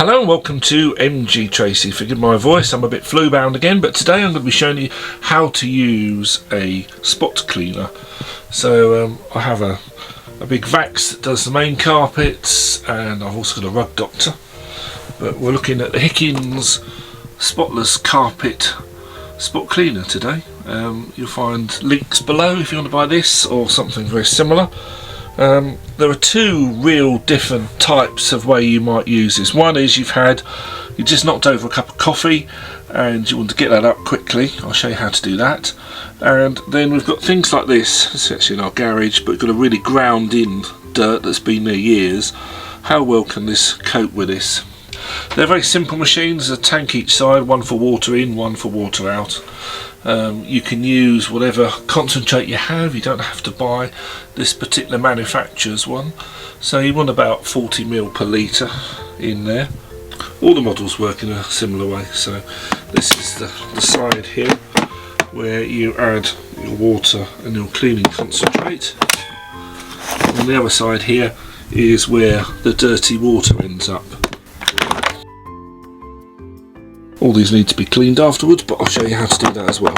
Hello and welcome to MG Tracy. Forgive my voice, I'm a bit flu bound again, but today I'm going to be showing you how to use a spot cleaner. So I have a big Vax that does the main carpets, and I've also got a rug doctor, but we're looking at the Hikins spotless carpet spot cleaner today. You'll find links below if you want to buy this or something very similar. There are two real different types of way you might use this. One is you just knocked over a cup of coffee and you want to get that up quickly. I'll show you how to do that. And then we've got things like this. It's actually in our garage, but we've got a really ground in dirt that's been there years. How well can this cope with this? They're very simple machines. There's a tank each side, one for water in, one for water out. You can use whatever concentrate you have. You don't have to buy this particular manufacturer's one. So you want about 40 ml per litre in there. All the models work in a similar way. So this is the side here where you add your water and your cleaning concentrate. On the other side here is where the dirty water ends up. All these need to be cleaned afterwards, but I'll show you how to do that as well.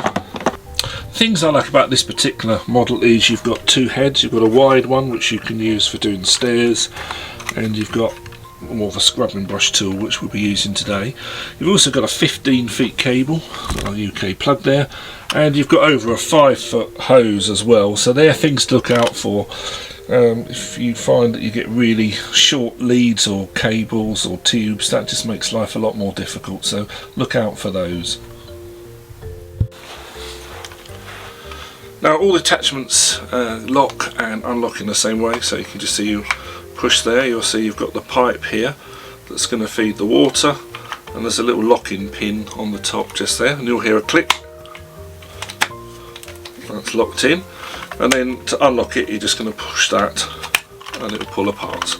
Things I like about this particular model is you've got two heads. You've got a wide one which you can use for doing stairs, and you've got more of a scrubbing brush tool which we'll be using today. You've also got a 15 feet cable, a UK plug there, and you've got over a 5-foot hose as well. So they're things to look out for. If you find that you get really short leads or cables or tubes, that just makes life a lot more difficult, so look out for those. Now all the attachments lock and unlock in the same way, so you can just see you push there, you'll see you've got the pipe here that's going to feed the water, and there's a little locking pin on the top just there, and you'll hear a click. That's locked in. And then to unlock it, you're just going to push that and it will pull apart.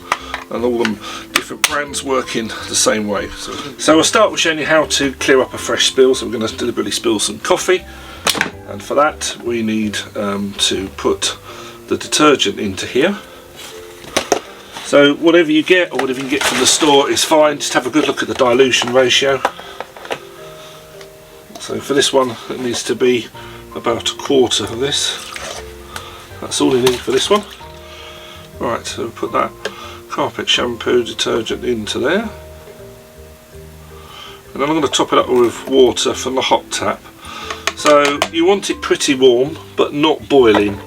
And all them different brands work in the same way. So we'll start with showing you how to clear up a fresh spill. So we're going to deliberately spill some coffee, and for that we need to put the detergent into here. So whatever you get or whatever you can get from the store is fine. Just have a good look at the dilution ratio. So for this one it needs to be about a quarter of this. That's all you need for this one. Right, so we'll put that carpet shampoo detergent into there. And then I'm going to top it up with water from the hot tap. So you want it pretty warm, but not boiling.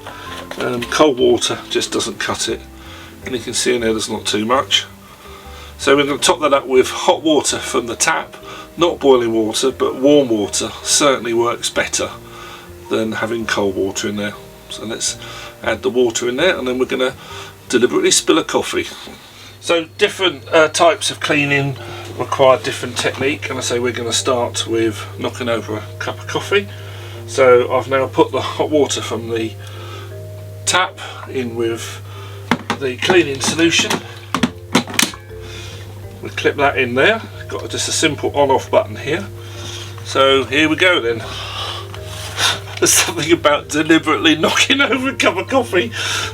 Cold water just doesn't cut it. And you can see in there's not too much. So we're going to top that up with hot water from the tap. Not boiling water, but warm water certainly works better than having cold water in there. So let's add the water in there, and then we're going to deliberately spill a coffee. So different types of cleaning require different technique, and I say we're going to start with knocking over a cup of coffee. So I've now put the hot water from the tap in with the cleaning solution. We clip that in there. Got just a simple on-off button here. So here we go then. There's something about deliberately knocking over a cup of coffee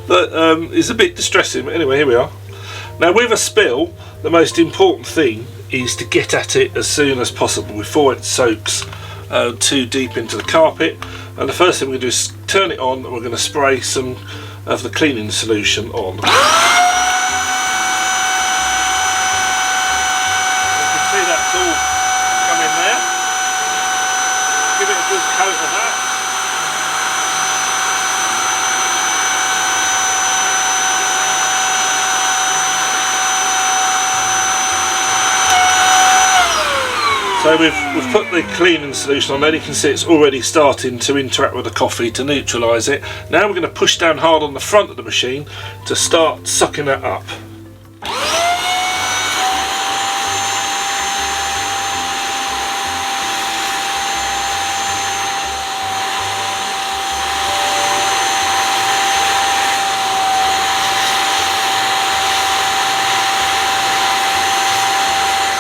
that is a bit distressing, but anyway, here we are. Now with a spill, the most important thing is to get at it as soon as possible before it soaks too deep into the carpet. And the first thing we're going to do is turn it on, and we're going to spray some of the cleaning solution on. You can see that's all come in there. Give it a good coat of that. So we've put the cleaning solution on there. You can see it's already starting to interact with the coffee to neutralise it. Now we're going to push down hard on the front of the machine to start sucking that up.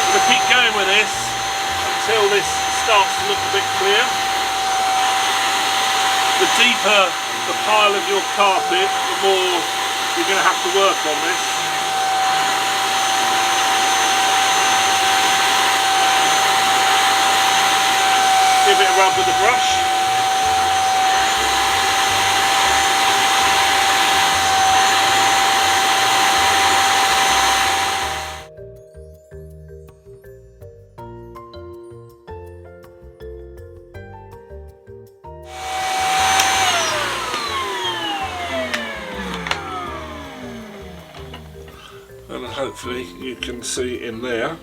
We're going to keep going with this until this starts to look a bit clear. The deeper the pile of your carpet, the more you're going to have to work on this. scrub with the brush. And hopefully you can see in there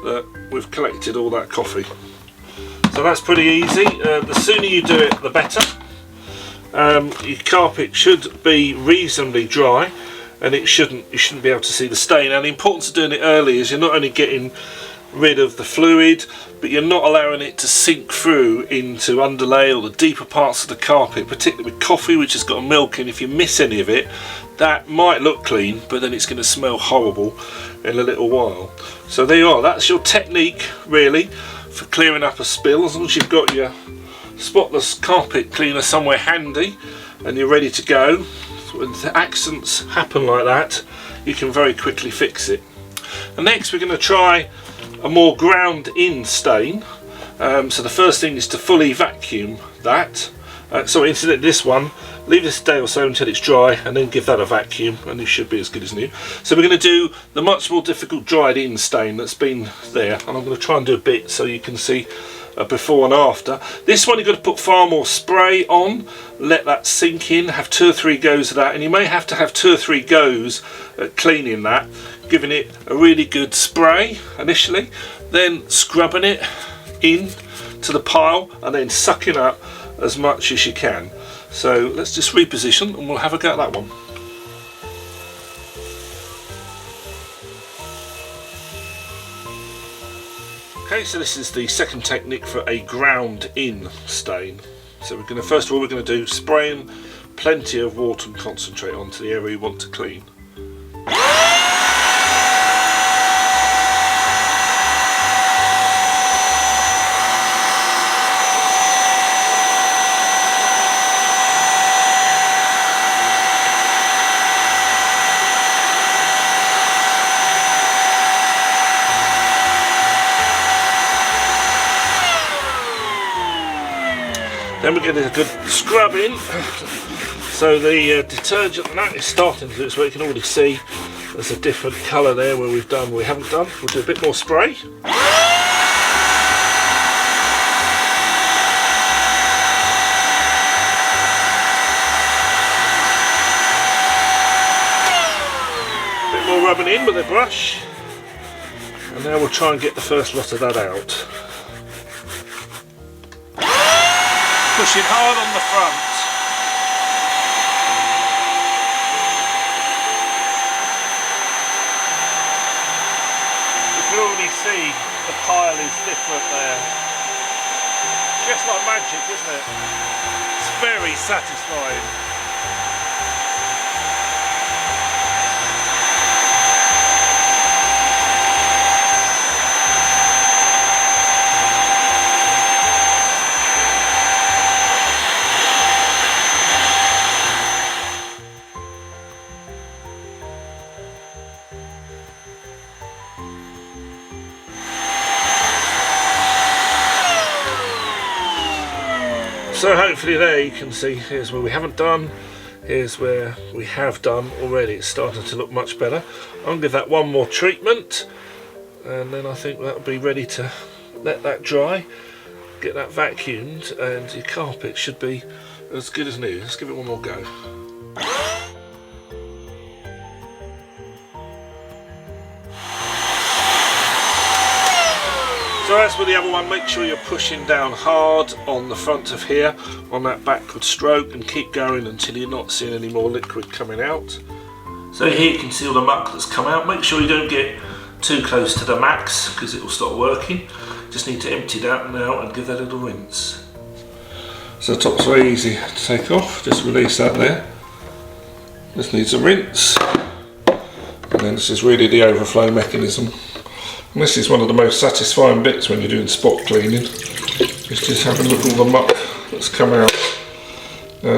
that we've collected all that coffee. So that's pretty easy. The sooner you do it, the better. Your carpet should be reasonably dry, and you shouldn't be able to see the stain. And the importance of doing it early is you're not only getting rid of the fluid, but you're not allowing it to sink through into underlay or the deeper parts of the carpet, particularly with coffee which has got milk in. If you miss any of it, that might look clean, but then it's going to smell horrible in a little while. So there you are, that's your technique really for clearing up a spill. As long as you've got your spotless carpet cleaner somewhere handy and you're ready to go, when accidents happen like that, you can very quickly fix it. And next we're going to try a more ground in stain. So the first thing is to fully vacuum that. So instead of this one, leave this a day or so until it's dry and then give that a vacuum and it should be as good as new. So we're going to do the much more difficult dried in stain that's been there, and I'm going to try and do a bit so you can see a before and after. This one you've got to put far more spray on, let that sink in, have 2 or 3 goes of that, and you may have to have 2 or 3 goes at cleaning that, giving it a really good spray initially, then scrubbing it in to the pile and then sucking up as much as you can. So let's just reposition and we'll have a go at that one. Okay, so this is the second technique for a ground in stain. So we're going to, first of all, we're going to do spraying plenty of water and concentrate onto the area you want to clean. Then we're getting a good scrub in, so the detergent and that is starting to do its work. You can already see there's a different colour there where we've done, we haven't done. We'll do a bit more spray. A bit more rubbing in with a brush, and now we'll try and get the first lot of that out. Pushing hard on the front. You can already see the pile is different there. Just like magic, isn't it? It's very satisfying. So hopefully there you can see, here's where we haven't done, here's where we have done already. It's starting to look much better. I'll give that one more treatment and then I think that'll be ready to let that dry, get that vacuumed, and your carpet should be as good as new. Let's give it one more go. So as with the other one, make sure you're pushing down hard on the front of here on that backward stroke and keep going until you're not seeing any more liquid coming out. So here you can see all the muck that's come out. Make sure you don't get too close to the max because it will stop working. Just need to empty that now and give that a little rinse. So the top's very easy to take off, just release that there. This needs a rinse. And then this is really the overflow mechanism. And this is one of the most satisfying bits when you're doing spot cleaning, is just having a look at all the muck that's come out.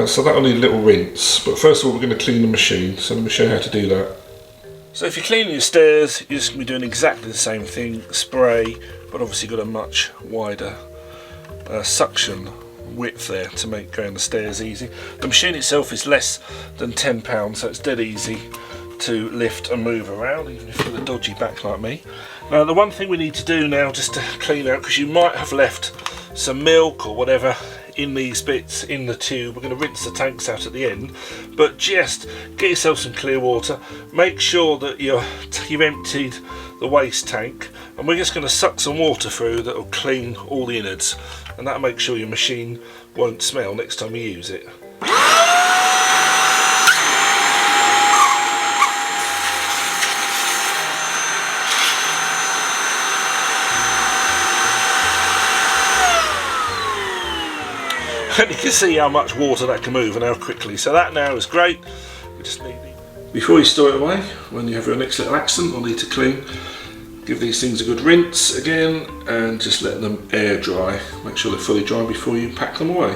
So that'll need a little rinse, but first of all we're going to clean the machine, so let me show you how to do that. So if you're cleaning your stairs, you're just going to be doing exactly the same thing, spray, but obviously got a much wider suction width there to make going the stairs easy. The machine itself is less than £10, so it's dead easy to lift and move around, even if you've got a dodgy back like me. Now the one thing we need to do now, just to clean out, because you might have left some milk or whatever in these bits in the tube, we're going to rinse the tanks out at the end, but just get yourself some clear water, make sure that you've emptied the waste tank, and we're just going to suck some water through that will clean all the innards, and that'll make sure your machine won't smell next time you use it. And you can see how much water that can move and how quickly. So that now is great. We just need before you store it away, when you have your next little accident or need to clean, give these things a good rinse again and just let them air dry. Make sure they're fully dry before you pack them away.